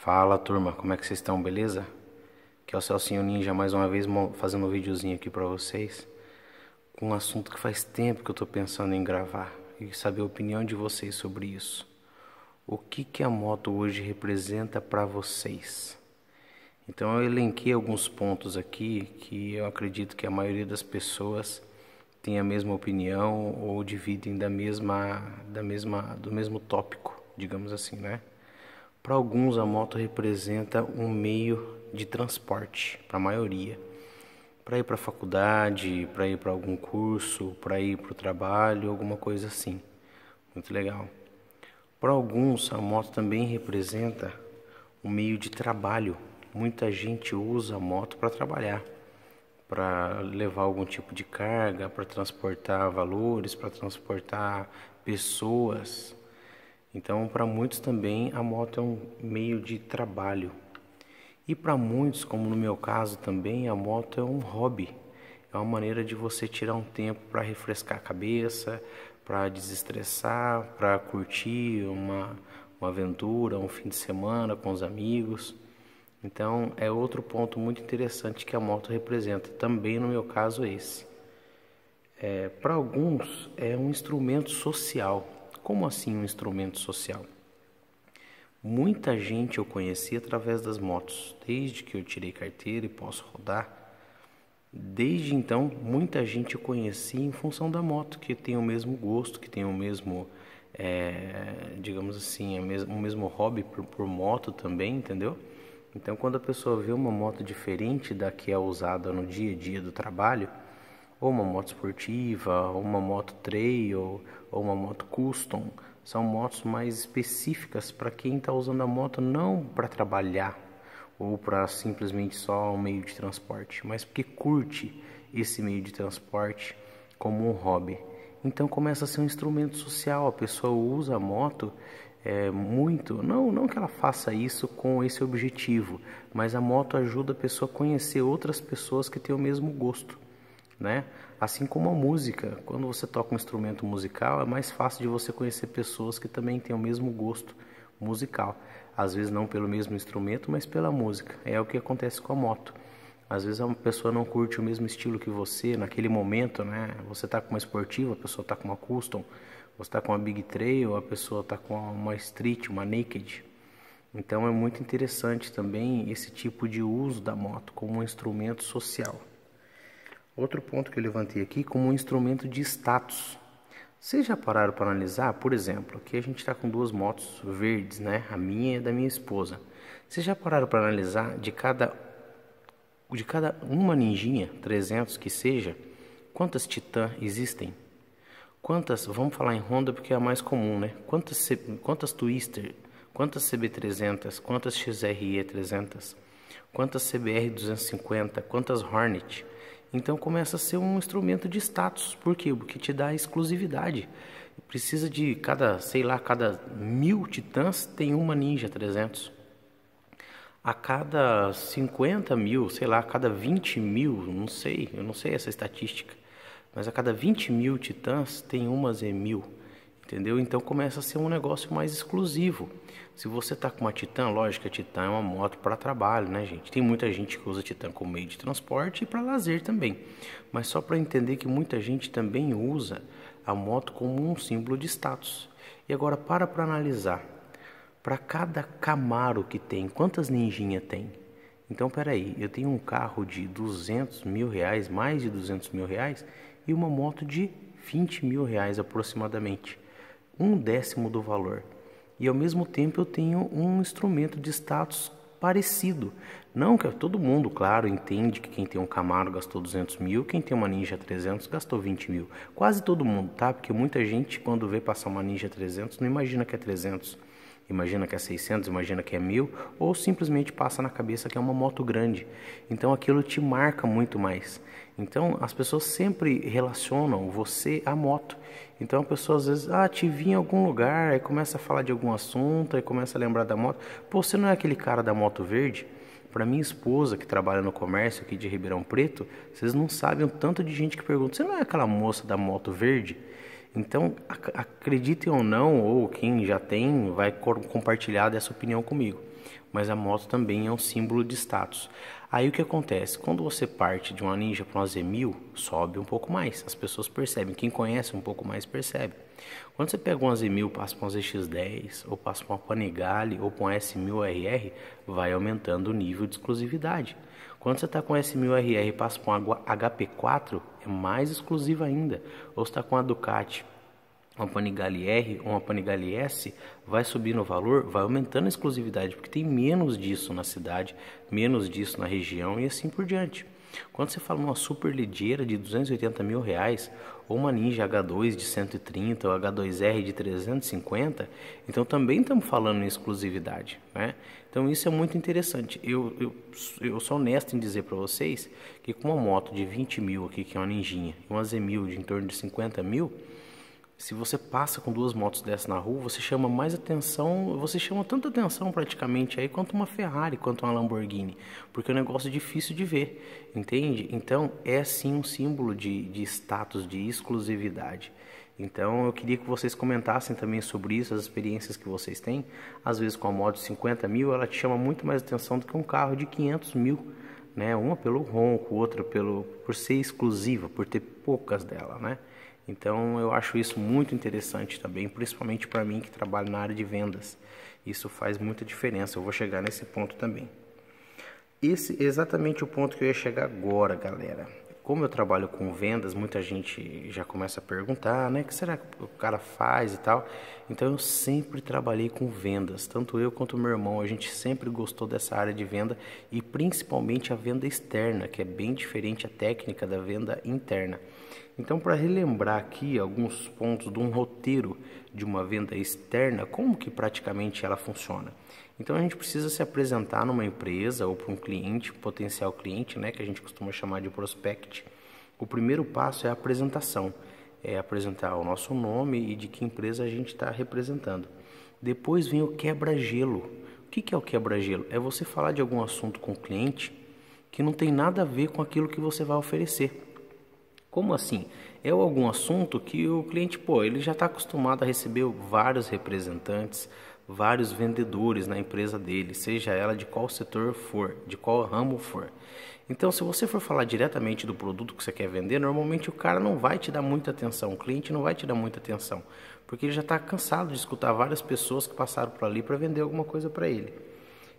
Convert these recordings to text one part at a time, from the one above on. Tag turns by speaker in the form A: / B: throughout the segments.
A: Fala turma, como é que vocês estão, beleza? Aqui é o Celcinho Ninja mais uma vez fazendo um videozinho aqui pra vocês com um assunto que faz tempo que eu tô pensando em gravar e saber a opinião de vocês sobre isso. O que a moto hoje representa pra vocês? Então eu elenquei alguns pontos aqui que eu acredito que a maioria das pessoas tem a mesma opinião ou dividem do mesmo tópico, digamos assim, né? Para alguns, a moto representa um meio de transporte, para a maioria. Para ir para a faculdade, para ir para algum curso, para ir para o trabalho, alguma coisa assim. Muito legal. Para alguns, a moto também representa um meio de trabalho. Muita gente usa a moto para trabalhar, para levar algum tipo de carga, para transportar valores, para transportar pessoas. Então, para muitos também, a moto é um meio de trabalho. E para muitos, como no meu caso também, a moto é um hobby. É uma maneira de você tirar um tempo para refrescar a cabeça, para desestressar, para curtir uma aventura, um fim de semana com os amigos. Então, é outro ponto muito interessante que a moto representa. Também no meu caso é esse. Para alguns, é um instrumento social. Como assim um instrumento social? Muita gente eu conheci através das motos, desde que eu tirei carteira e posso rodar. Desde então, muita gente eu conheci em função da moto, que tem o mesmo gosto, que tem o mesmo, digamos assim, o mesmo hobby por moto também, entendeu? Então, quando a pessoa vê uma moto diferente da que é usada no dia a dia do trabalho, ou uma moto esportiva, ou uma moto trail, ou uma moto custom, são motos mais específicas para quem está usando a moto não para trabalhar ou para simplesmente só um meio de transporte, mas porque curte esse meio de transporte como um hobby. Então começa a ser um instrumento social, a pessoa usa a moto muito, não que ela faça isso com esse objetivo, mas a moto ajuda a pessoa a conhecer outras pessoas que têm o mesmo gosto, né? Assim como a música, quando você toca um instrumento musical, é mais fácil de você conhecer pessoas que também têm o mesmo gosto musical. Às vezes não pelo mesmo instrumento, mas pela música. É o que acontece com a moto. Às vezes uma pessoa não curte o mesmo estilo que você, naquele momento, né? Você está com uma esportiva, a pessoa está com uma custom, você está com uma big trail, a pessoa está com uma street, uma naked. Então é muito interessante também esse tipo de uso da moto como um instrumento social. Outro ponto que eu levantei aqui como um instrumento de status. Vocês já pararam para analisar? Por exemplo, aqui a gente está com duas motos verdes, né? A minha e a da minha esposa. Vocês já pararam para analisar de cada uma ninjinha, 300 que seja, quantas Titan existem? Quantas, vamos falar em Honda porque é a mais comum, né? Quantas Twister, quantas CB300, quantas XRE 300, quantas CBR 250, quantas Hornet? Então começa a ser um instrumento de status. Por quê? Porque te dá exclusividade. Precisa de cada 1000 titãs tem uma Ninja 300. A cada 50 mil, a cada 20 mil, eu não sei essa estatística. Mas a cada 20 mil titãs tem uma Z1000. Entendeu? Então começa a ser um negócio mais exclusivo. Se você tá com uma Titan, lógico que a Titan é uma moto para trabalho, né, gente? Tem muita gente que usa a Titan como meio de transporte e para lazer também. Mas só para entender que muita gente também usa a moto como um símbolo de status. E agora para analisar. Para cada Camaro que tem, quantas Ninjinha tem? Então, peraí, eu tenho um carro de 200 mil reais, mais de 200 mil reais, e uma moto de 20 mil reais aproximadamente. 1/10 do valor. E ao mesmo tempo eu tenho um instrumento de status parecido. Não que todo mundo, claro, entende que quem tem um Camaro gastou 200 mil, quem tem uma Ninja 300 gastou 20 mil. Quase todo mundo, tá? Porque muita gente quando vê passar uma Ninja 300 não imagina que é 300. Imagina que é 600, imagina que é 1000, ou simplesmente passa na cabeça que é uma moto grande. Então aquilo te marca muito mais. Então as pessoas sempre relacionam você à moto. Então a pessoa às vezes, te vi em algum lugar, aí começa a falar de algum assunto, aí começa a lembrar da moto. Pô, você não é aquele cara da moto verde? Para minha esposa que trabalha no comércio aqui de Ribeirão Preto, vocês não sabem o tanto de gente que pergunta, você não é aquela moça da moto verde? Então, acreditem ou não, ou quem já tem, vai compartilhar dessa opinião comigo. Mas a moto também é um símbolo de status. Aí o que acontece? Quando você parte de uma Ninja para uma Z1000, sobe um pouco mais. As pessoas percebem. Quem conhece um pouco mais percebe. Quando você pega uma Z1000, passa para uma ZX10, ou passa para uma Panigale, ou para uma S1000RR, vai aumentando o nível de exclusividade. Quando você está com S1000RR e passa para uma HP4, é mais exclusivo ainda. Ou você está com a Ducati, uma Panigale R ou uma Panigale S, vai subindo o valor, vai aumentando a exclusividade, porque tem menos disso na cidade, menos disso na região e assim por diante. Quando você fala numa super ligeira de R$280 mil, ou uma Ninja H2 de 130 ou H2R de 350, então também estamos falando em exclusividade, né? Então isso é muito interessante. Eu sou honesto em dizer para vocês que com uma moto de 20 mil aqui, que é uma Ninjinha, e uma Z1000 de em torno de 50 mil, se você passa com duas motos dessas na rua, você chama mais atenção, você chama tanta atenção praticamente aí quanto uma Ferrari, quanto uma Lamborghini, porque é um negócio difícil de ver, entende? Então é sim um símbolo de status, de exclusividade. Então eu queria que vocês comentassem também sobre isso, as experiências que vocês têm. Às vezes com a moto de 50 mil, ela te chama muito mais atenção do que um carro de 500 mil, né? Uma pelo ronco, outra por ser exclusiva, por ter poucas dela, né? Então eu acho isso muito interessante também, principalmente para mim que trabalho na área de vendas. Isso faz muita diferença, eu vou chegar nesse ponto também. Esse é exatamente o ponto que eu ia chegar agora, galera. Como eu trabalho com vendas, muita gente já começa a perguntar, né? O que será que o cara faz e tal? Então eu sempre trabalhei com vendas, tanto eu quanto o meu irmão. A gente sempre gostou dessa área de venda e principalmente a venda externa, que é bem diferente a técnica da venda interna. Então, para relembrar aqui alguns pontos de um roteiro de uma venda externa, como que praticamente ela funciona? Então, a gente precisa se apresentar numa empresa ou para um cliente, potencial cliente, né, que a gente costuma chamar de prospect. O primeiro passo é a apresentação, é apresentar o nosso nome e de que empresa a gente está representando. Depois vem o quebra-gelo. O que é o quebra-gelo? É você falar de algum assunto com o cliente que não tem nada a ver com aquilo que você vai oferecer. Como assim? É algum assunto que o cliente, ele já está acostumado a receber vários representantes, vários vendedores na empresa dele, seja ela de qual setor for, de qual ramo for. Então, se você for falar diretamente do produto que você quer vender, normalmente o cara não vai te dar muita atenção, o cliente não vai te dar muita atenção, porque ele já está cansado de escutar várias pessoas que passaram por ali para vender alguma coisa para ele.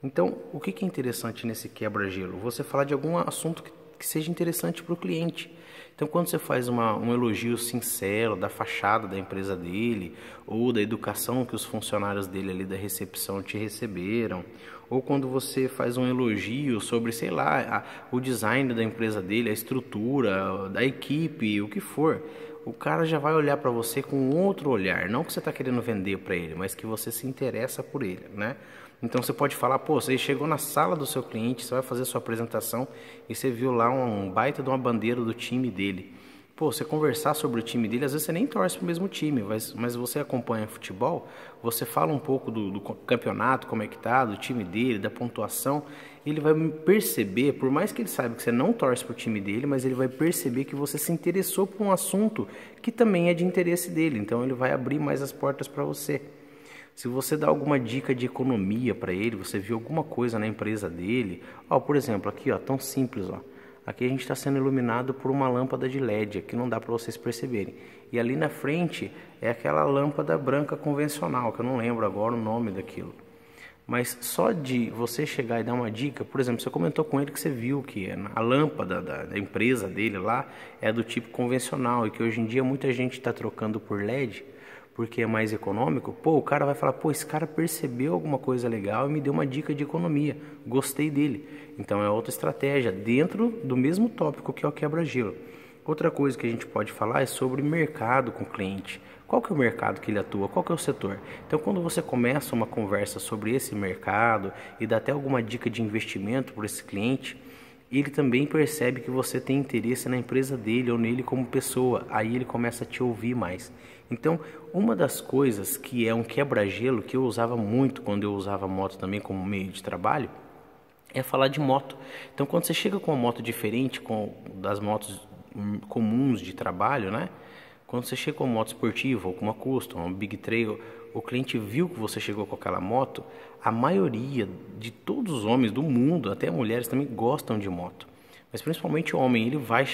A: Então, o que é interessante nesse quebra-gelo? Você falar de algum assunto que seja interessante para o cliente. Então, quando você faz um elogio sincero da fachada da empresa dele, ou da educação que os funcionários dele ali da recepção te receberam, ou quando você faz um elogio sobre, sei lá, o design da empresa dele, a estrutura, da equipe, o que for, o cara já vai olhar para você com outro olhar, não que você está querendo vender para ele, mas que você se interessa por ele, né? Então você pode falar, você chegou na sala do seu cliente, você vai fazer sua apresentação e você viu lá um baita de uma bandeira do time dele. Você conversar sobre o time dele, às vezes você nem torce para o mesmo time, mas você acompanha futebol, você fala um pouco do campeonato, como é que tá, do time dele, da pontuação, ele vai perceber, por mais que ele saiba que você não torce para o time dele, mas ele vai perceber que você se interessou por um assunto que também é de interesse dele, então ele vai abrir mais as portas para você. Se você dá alguma dica de economia para ele, você viu alguma coisa na empresa dele, por exemplo, aqui, tão simples, aqui a gente está sendo iluminado por uma lâmpada de LED, aqui não dá para vocês perceberem. E ali na frente é aquela lâmpada branca convencional, que eu não lembro agora o nome daquilo. Mas só de você chegar e dar uma dica, por exemplo, você comentou com ele que você viu que a lâmpada da empresa dele lá é do tipo convencional e que hoje em dia muita gente está trocando por LED, porque é mais econômico, o cara vai falar, esse cara percebeu alguma coisa legal e me deu uma dica de economia, gostei dele. Então é outra estratégia, dentro do mesmo tópico que é o quebra-gelo. Outra coisa que a gente pode falar é sobre mercado com o cliente. Qual que é o mercado que ele atua? Qual que é o setor? Então quando você começa uma conversa sobre esse mercado e dá até alguma dica de investimento para esse cliente, ele também percebe que você tem interesse na empresa dele ou nele como pessoa, aí ele começa a te ouvir mais. Então, uma das coisas que é um quebra-gelo que eu usava muito quando eu usava moto também como meio de trabalho, é falar de moto. Então, quando você chega com uma moto diferente das motos comuns de trabalho, né? Quando você chega com uma moto esportiva ou com uma custom, uma Big Trail, o cliente viu que você chegou com aquela moto, a maioria de todos os homens do mundo, até mulheres também gostam de moto. Mas principalmente o homem, ele vai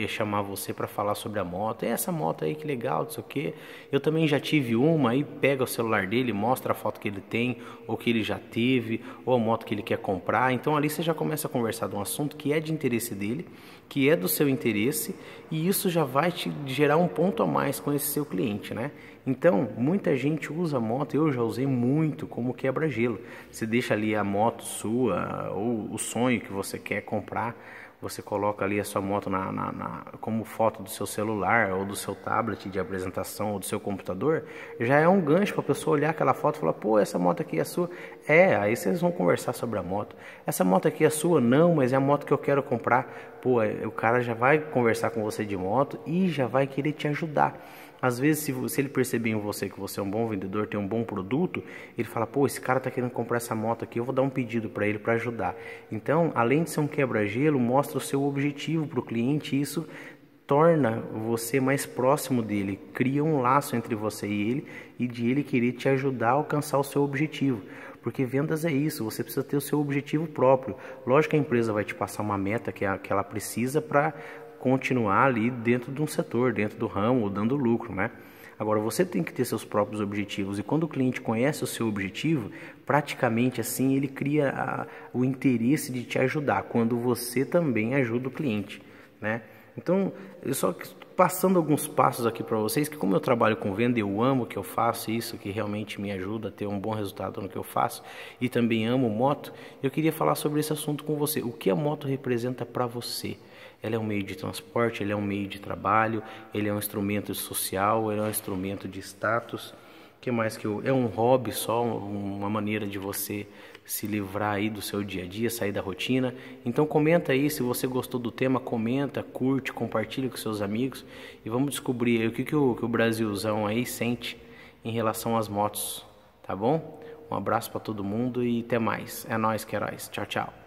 A: chamar você para falar sobre a moto. Essa moto aí, que legal, não sei o quê. Eu também já tive uma, aí pega o celular dele, mostra a foto que ele tem, ou que ele já teve, ou a moto que ele quer comprar. Então ali você já começa a conversar de um assunto que é de interesse dele, que é do seu interesse, e isso já vai te gerar um ponto a mais com esse seu cliente, né? Então, muita gente usa a moto, eu já usei muito como quebra-gelo. Você deixa ali a moto sua, ou o sonho que você quer comprar, você coloca ali a sua moto como foto do seu celular ou do seu tablet de apresentação ou do seu computador, já é um gancho para a pessoa olhar aquela foto e falar, pô, essa moto aqui é sua? Aí vocês vão conversar sobre a moto. Essa moto aqui é sua? Não, mas é a moto que eu quero comprar. Pô, o cara já vai conversar com você de moto e já vai querer te ajudar. Às vezes, se ele perceber em você que você é um bom vendedor, tem um bom produto, ele fala, pô, esse cara tá querendo comprar essa moto aqui, eu vou dar um pedido para ele para ajudar. Então, além de ser um quebra-gelo, mostra o seu objetivo para o cliente, e isso torna você mais próximo dele, cria um laço entre você e ele, e de ele querer te ajudar a alcançar o seu objetivo. Porque vendas é isso, você precisa ter o seu objetivo próprio. Lógico que a empresa vai te passar uma meta que ela precisa para continuar ali dentro de um setor, dentro do ramo, dando lucro, né? Agora, você tem que ter seus próprios objetivos, e quando o cliente conhece o seu objetivo, praticamente assim ele cria o interesse de te ajudar, quando você também ajuda o cliente, né? Então, eu só passando alguns passos aqui para vocês, que como eu trabalho com venda, eu amo o que eu faço, isso que realmente me ajuda a ter um bom resultado no que eu faço, e também amo moto, eu queria falar sobre esse assunto com você. O que a moto representa para você? Ela é um meio de transporte, ele é um meio de trabalho, ele é um instrumento social, ele é um instrumento de status. O que mais que é um hobby só, uma maneira de você se livrar aí do seu dia a dia, sair da rotina. Então comenta aí, se você gostou do tema, comenta, curte, compartilha com seus amigos e vamos descobrir aí o que o Brasilzão aí sente em relação às motos, tá bom? Um abraço para todo mundo e até mais. É nóis, que heróis. Tchau, tchau.